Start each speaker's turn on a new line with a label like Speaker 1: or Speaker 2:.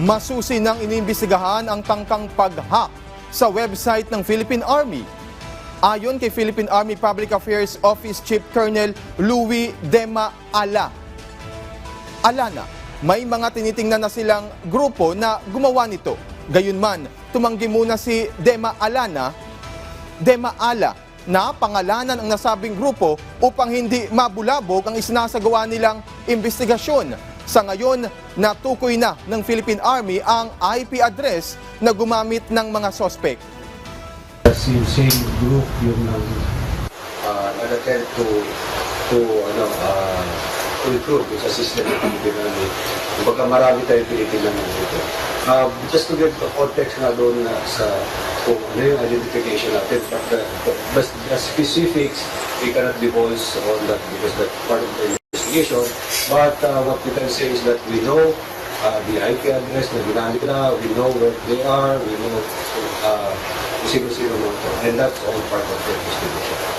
Speaker 1: Masusi nang iniimbestigahan ang tangkang pag-hack sa website ng Philippine Army. Ayon kay Philippine Army Public Affairs Office Chief Colonel Louis Dema Alana, may mga tinitingnan na silang grupo na gumawa nito. Gayunman, tumanggi muna si Dema Ala na pangalanan ang nasabing grupo upang hindi mabulabog ang isinasagawa nilang investigasyon. Sa ngayon, natukoy na ng Philippine Army ang IP address na gumamit ng mga sospek.
Speaker 2: Yung same group yung nag-attempt to improve sa system ng Philippine Army. Kumbaga marami tayong Pilipinan dito. Just to get the context nga doon sa kung ano yung identification natin, but the specifics, we cannot divulge on that because that's part of the investigation. But what we can say is that we know the IP address na ginamit na, we know where they are, we know sino-sino mo ito, and that's all part of the investigation.